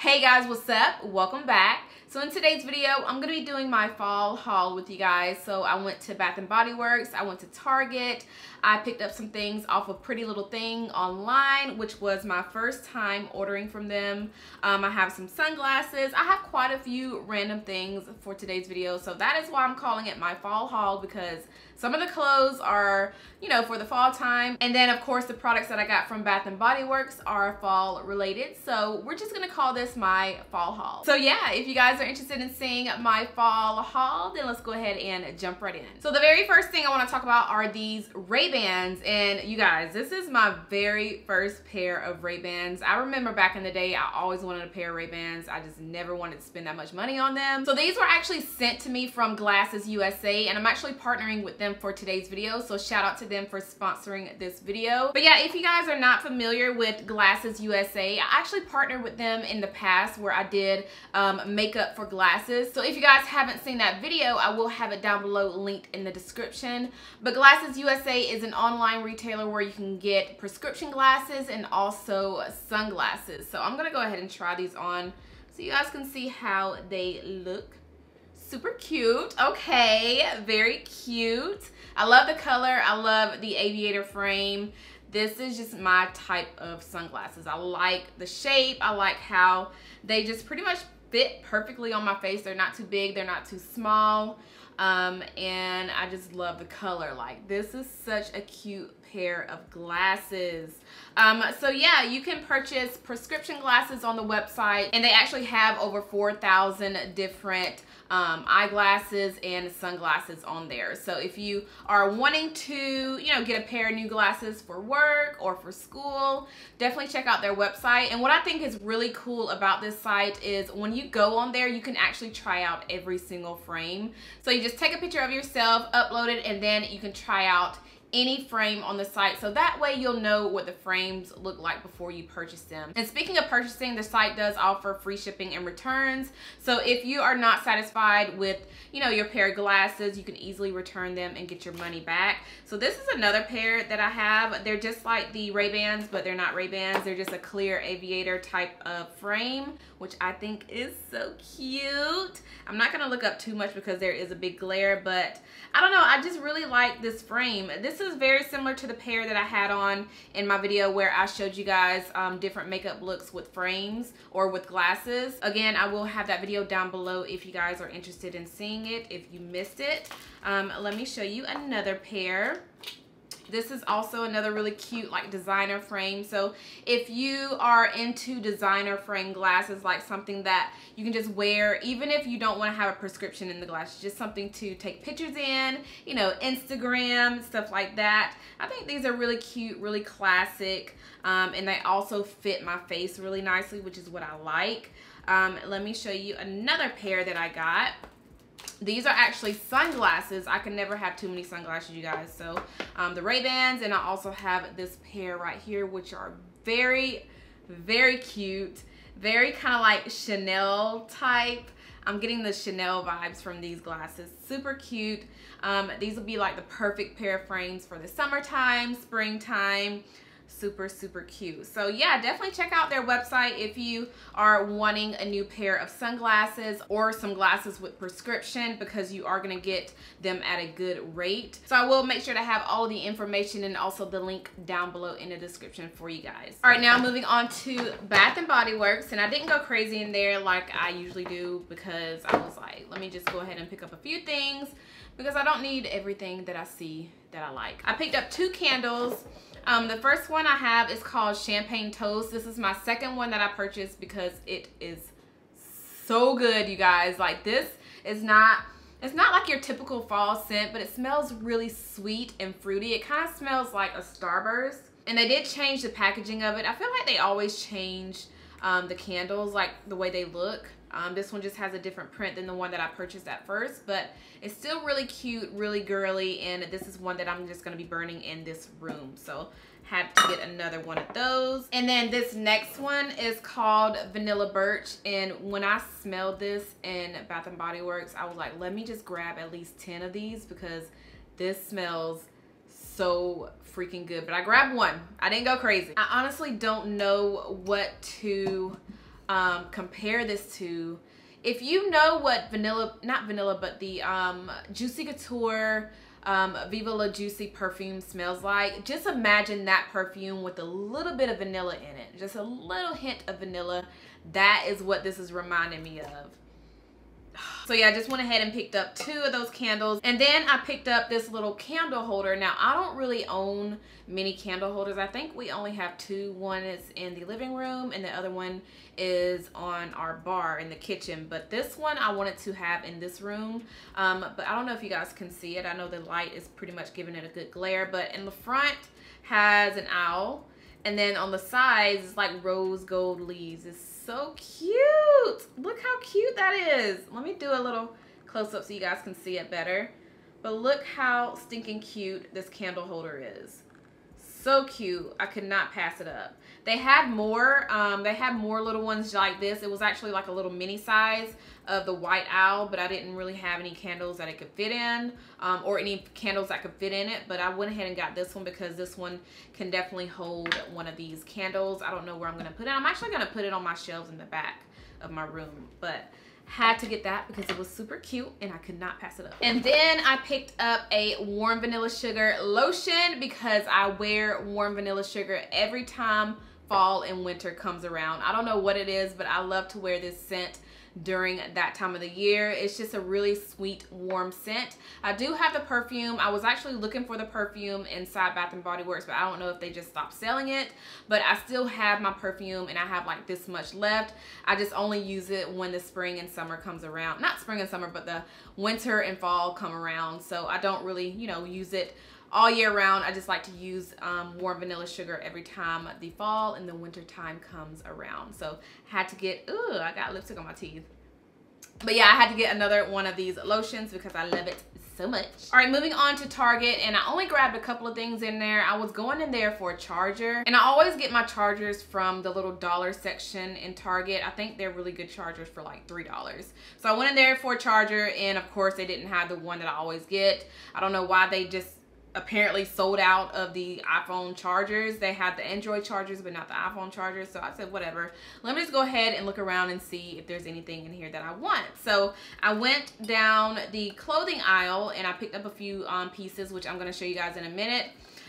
Hey guys, what's up? Welcome back. So in today's video, I'm going to be doing my fall haul with you guys. So I went to Bath & Body Works, I went to Target, I picked up some things off of Pretty Little Thing online, which was my first time ordering from them. I have some sunglasses. I have quite a few random things for today's video. So that is why I'm calling it my fall haul, because some of the clothes are, you know, for the fall time. And then of course the products that I got from Bath & Body Works are fall related. So we're just going to call this my fall haul. So yeah, if you guys are interested in seeing my fall haul, then let's go ahead and jump right in. So the very first thing I want to talk about are these Ray-Bans. And you guys, this is my very first pair of Ray-Bans. I remember back in the day, I always wanted a pair of Ray-Bans. I just never wanted to spend that much money on them. So these were actually sent to me from GLASSESUSA, and I'm actually partnering with them for today's video. So shout out to them for sponsoring this video. But yeah, if you guys are not familiar with GLASSESUSA, I actually partnered with them in the past where I did makeup for glasses. So if you guys haven't seen that video, I will have it down below linked in the description. But GLASSESUSA is an online retailer where you can get prescription glasses and also sunglasses. So I'm gonna go ahead and try these on so you guys can see how they look. Super cute. Okay, very cute. I love the color. I love the aviator frame. This is just my type of sunglasses. I like the shape. I like how they just pretty much fit perfectly on my face. They're not too big. They're not too small. And I just love the color. Like, this is such a cute pair of glasses. So yeah, you can purchase prescription glasses on the website, and they actually have over 4,000 different eyeglasses and sunglasses on there. So if you are wanting to, you know, get a pair of new glasses for work or for school, definitely check out their website. And what I think is really cool about this site is when you go on there, you can actually try out every single frame. So you just take a picture of yourself, upload it, and then you can try out any frame on the site, so that way you'll know what the frames look like before you purchase them. And speaking of purchasing, the site does offer free shipping and returns. So if you are not satisfied with, you know, your pair of glasses, you can easily return them and get your money back. So this is another pair that I have. They're just like the Ray-Bans, but they're not Ray-Bans. They're just a clear aviator type of frame, which I think is so cute. I'm not gonna look up too much because there is a big glare, but I don't know, I just really like this frame. This is very similar to the pair that I had on in my video where I showed you guys different makeup looks with frames or with glasses. Again, I will have that video down below if you guys are interested in seeing it, if you missed it. Let me show you another pair. This is also another really cute like designer frame. So if you are into designer frame glasses, like something that you can just wear even if you don't want to have a prescription in the glasses, just something to take pictures in, you know, Instagram, stuff like that. I think these are really cute, really classic, and they also fit my face really nicely, which is what I like. Let me show you another pair that I got. These are actually sunglasses. I can never have too many sunglasses, you guys. So the Ray-Bans, and I also have this pair right here, which are very, very cute. Very kind of like Chanel type. I'm getting the Chanel vibes from these glasses. Super cute. These will be like the perfect pair of frames for the summertime, springtime. Super, super cute. So yeah, definitely check out their website if you are wanting a new pair of sunglasses or some glasses with prescription, because you are going to get them at a good rate. So I will make sure to have all of the information and also the link down below in the description for you guys. All right, now moving on to Bath & Body Works, and I didn't go crazy in there like I usually do because I was like, let me just go ahead and pick up a few things because I don't need everything that I see that I like. I picked up 2 candles. The first one I have is called Champagne Toast. This is my second one that I purchased because it is so good, you guys. Like, this is not, it's not like your typical fall scent, but it smells really sweet and fruity. It kind of smells like a Starburst. And they did change the packaging of it. I feel like they always change the candles, like the way they look. This one just has a different print than the one that I purchased at first, but it's still really cute, really girly, and this is one that I'm just going to be burning in this room. So had to get another one of those. And then this next one is called Vanilla Birch, and when I smelled this in Bath & Body Works, I was like, let me just grab at least 10 of these because this smells so freaking good. But I grabbed one. I didn't go crazy. I honestly don't know what to compare this to, if you know what vanilla, not vanilla, but the Juicy Couture Viva La Juicy perfume smells like, just imagine that perfume with a little bit of vanilla in it, just a little hint of vanilla. That is what this is reminding me of. So yeah, I just went ahead and picked up 2 of those candles, and then I picked up this little candle holder. Now, I don't really own many candle holders. I think we only have 2. One is in the living room and the other one is on our bar in the kitchen, but this one I wanted to have in this room. But I don't know if you guys can see it. I know the light is pretty much giving it a good glare, but in the front has an owl, and then on the sides it's like rose gold leaves. It's so cute. Look how cute that is. Let me do a little close-up so you guys can see it better. But look how stinking cute this candle holder is. So cute. I could not pass it up. They had more little ones like this. It was actually like a little mini size of the white owl, but I didn't really have any candles that it could fit in, or any candles that could fit in it. But I went ahead and got this one because this one can definitely hold one of these candles. I don't know where I'm gonna put it. I'm actually gonna put it on my shelves in the back of my room, but had to get that because it was super cute and I could not pass it up. And then I picked up a warm vanilla sugar lotion because I wear warm vanilla sugar every time fall and winter comes around. I don't know what it is, but I love to wear this scent during that time of the year. It's just a really sweet, warm scent. I do have the perfume. I was actually looking for the perfume inside Bath & Body Works, but I don't know if they just stopped selling it. But I still have my perfume and I have like this much left. I just only use it when the spring and summer comes around. Not spring and summer, but the winter and fall come around. So I don't really, you know, use it all year round. I just like to use warm vanilla sugar every time the fall and the winter time comes around. So had to get, ooh, I got lipstick on my teeth. But yeah, I had to get another one of these lotions because I love it so much. All right, moving on to Target, and I only grabbed a couple of things in there. I was going in there for a charger, and I always get my chargers from the little dollar section in Target. I think they're really good chargers for like $3. So I went in there for a charger, and of course they didn't have the one that I always get. I don't know why they just apparently sold out of the iPhone chargers. They had the Android chargers but not the iPhone chargers. So I said, whatever, let me just go ahead and look around and see if there's anything in here that I want. So I went down the clothing aisle and I picked up a few pieces, which I'm going to show you guys in a minute.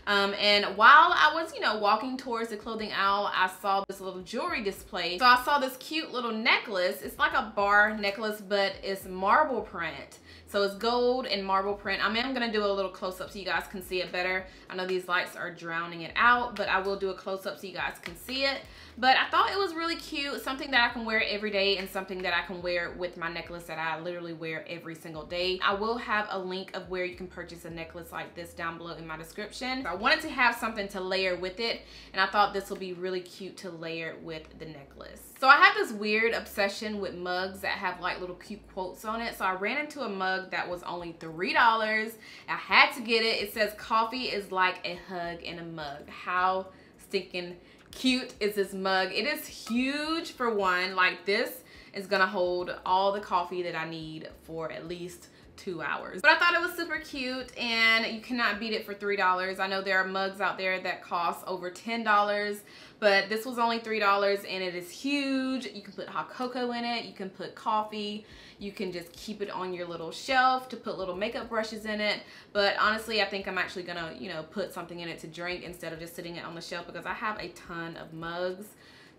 And while I was, you know, walking towards the clothing aisle, I saw this little jewelry display. So I saw this cute little necklace. It's like a bar necklace, but it's marble print. So it's gold and marble print. I mean, I'm gonna do a little close-up so you guys can see it better. I know these lights are drowning it out, but I will do a close-up so you guys can see it. But I thought it was really cute, something that I can wear every day and something that I can wear with my necklace that I literally wear every single day. I will have a link of where you can purchase a necklace like this down below in my description. So I wanted to have something to layer with it, and I thought this will be really cute to layer with the necklace. So I have this weird obsession with mugs that have like little cute quotes on it. So I ran into a mug that was only $3. I had to get it. It says, "Coffee is like a hug in a mug." How stinking cute is this mug? It is huge for one. Like, this is gonna hold all the coffee that I need for at least 2 hours. But I thought it was super cute, and you cannot beat it for $3. I know there are mugs out there that cost over $10, but this was only $3 and it is huge. You can put hot cocoa in it, you can put coffee, you can just keep it on your little shelf to put little makeup brushes in it. But honestly, I think I'm actually gonna, you know, put something in it to drink instead of just sitting it on the shelf because I have a ton of mugs.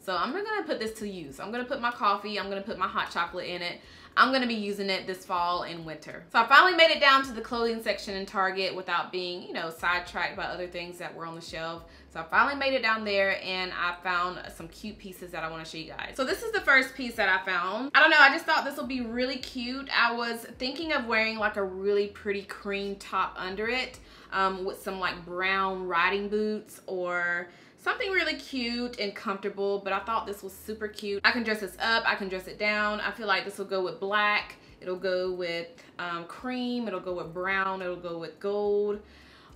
So I'm gonna put this to use. I'm gonna put my coffee, I'm gonna put my hot chocolate in it. I'm gonna be using it this fall and winter. So I finally made it down to the clothing section in Target without being, you know, sidetracked by other things that were on the shelf. So I finally made it down there and I found some cute pieces that I wanna show you guys. So this is the first piece that I found. I don't know, I just thought this would be really cute. I was thinking of wearing like a really pretty cream top under it with some like brown riding boots or something really cute and comfortable, but I thought this was super cute. I can dress this up, I can dress it down. I feel like this will go with black, it'll go with cream, it'll go with brown, it'll go with gold.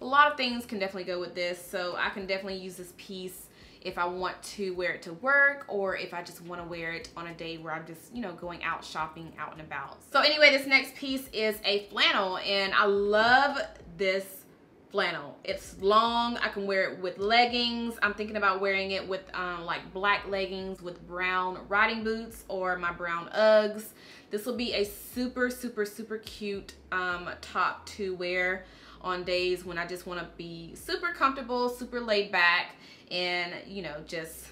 A lot of things can definitely go with this, so I can definitely use this piece if I want to wear it to work or if I just want to wear it on a day where I'm just, you know, going out shopping out and about. So anyway, this next piece is a flannel, and I love this flannel. It's long. I can wear it with leggings. I'm thinking about wearing it with like black leggings with brown riding boots or my brown Uggs. This will be a super, super, super cute top to wear on days when I just want to be super comfortable, super laid back, and, you know, just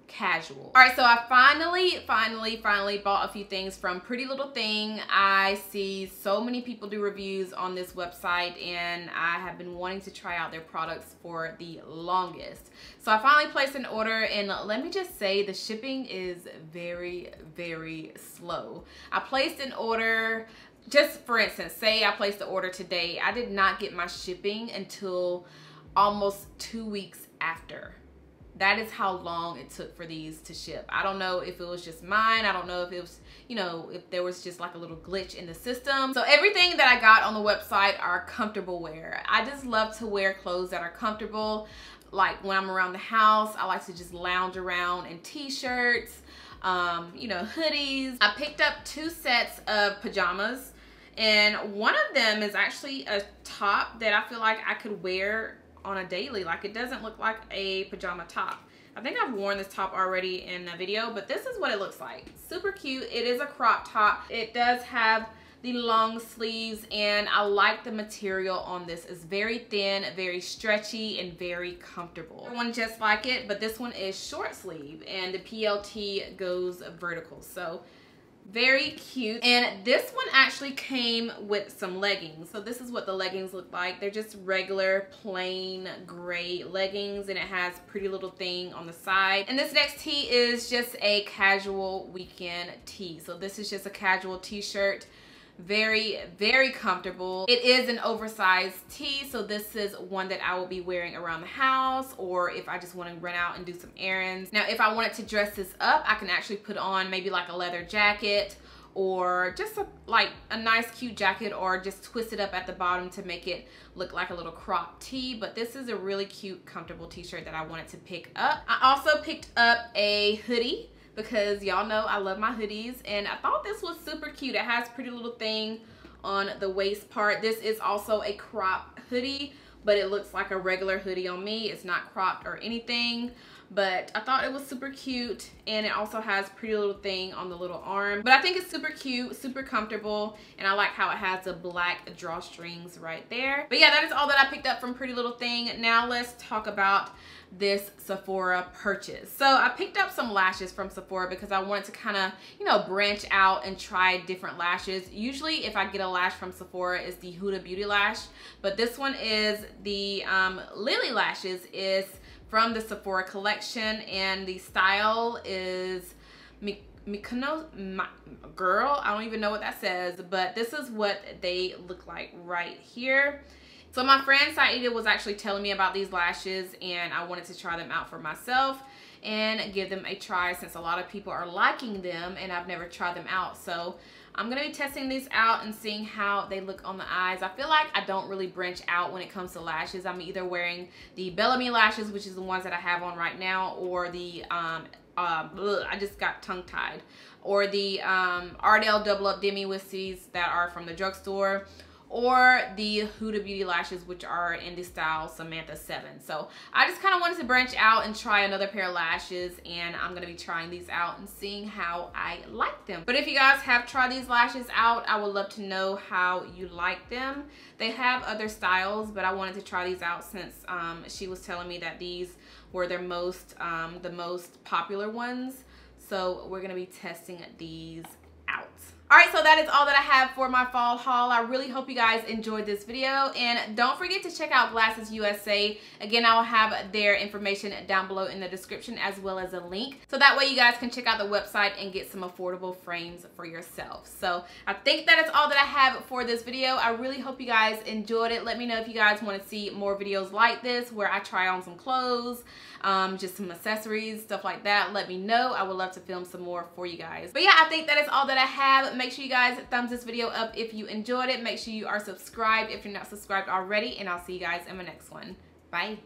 casual. All right, so I finally bought a few things from Pretty Little Thing. I see so many people do reviews on this website, and I have been wanting to try out their products for the longest. So I finally placed an order, and let me just say the shipping is very, very slow. I placed an order, just for instance, say I placed the order today. I did not get my shipping until almost 2 weeks after. That is how long it took for these to ship. I don't know if it was just mine. I don't know if it was, you know, if there was just like a little glitch in the system. So everything that I got on the website are comfortable wear. I just love to wear clothes that are comfortable. Like when I'm around the house, I like to just lounge around in t-shirts, you know, hoodies. I picked up 2 sets of pajamas, and one of them is actually a top that I feel like I could wear on a daily. Like, it doesn't look like a pajama top. I think I've worn this top already in a video, but this is what it looks like. Super cute. It is a crop top. It does have the long sleeves, and I like the material on this. It's very thin, very stretchy, and very comfortable. One just like it, but this one is short sleeve, and the PLT goes vertical. So very cute. And this one actually came with some leggings. So this is what the leggings look like. They're just regular plain gray leggings, and it has Pretty Little Thing on the side. And this next tee is just a casual weekend tee. So this is just a casual t-shirt. Very, very comfortable. It is an oversized tee, so this is one that I will be wearing around the house, or if I just want to run out and do some errands. Now, if I wanted to dress this up, I can actually put on maybe like a leather jacket, or just like a nice cute jacket, or just twist it up at the bottom to make it look like a little crop tee. But this is a really cute, comfortable t-shirt that I wanted to pick up. I also picked up a hoodie, because y'all know I love my hoodies, and I thought this was super cute. It has Pretty Little Thing on the waist part. This is also a crop hoodie, but it looks like a regular hoodie on me. It's not cropped or anything, but I thought it was super cute, and it also has Pretty Little Thing on the little arm. But I think it's super cute, super comfortable, and I like how it has the black drawstrings right there. But yeah, that is all that I picked up from Pretty Little Thing. Now let's talk about this Sephora purchase. So I picked up some lashes from Sephora because I wanted to kind of, you know, branch out and try different lashes. Usually if I get a lash from Sephora, it's the Huda Beauty lash, but this one is the Lilly lashes. Is from the Sephora collection, and the style is Mykonos, girl, I don't even know what that says, but this is what they look like right here. So my friend Saida was actually telling me about these lashes, and I wanted to try them out for myself and give them a try, since a lot of people are liking them and I've never tried them out. So I'm gonna be testing these out and seeing how they look on the eyes. I feel like I don't really branch out when it comes to lashes. I'm either wearing the Bellamy lashes, which is the ones that I have on right now, or the I just got tongue-tied, or the Ardell Double Up Demi Wispies that are from the drugstore, or the Huda Beauty lashes, which are in the style Samantha 7. So I just kind of wanted to branch out and try another pair of lashes, and I'm going to be trying these out and seeing how I like them. But if you guys have tried these lashes out, I would love to know how you like them. They have other styles, but I wanted to try these out since she was telling me that these were their most the most popular ones. So we're going to be testing these out. Alright, so that is all that I have for my fall haul. I really hope you guys enjoyed this video, and don't forget to check out GLASSESUSA. Again, I will have their information down below in the description, as well as a link, so that way you guys can check out the website and get some affordable frames for yourself. So I think that is all that I have for this video. I really hope you guys enjoyed it. Let me know if you guys want to see more videos like this where I try on some clothes, just some accessories, stuff like that. Let me know. I would love to film some more for you guys. But yeah, I think that is all that I have. Make sure you guys thumbs this video up if you enjoyed it. Make sure you are subscribed if you're not subscribed already, and I'll see you guys in my next one. Bye.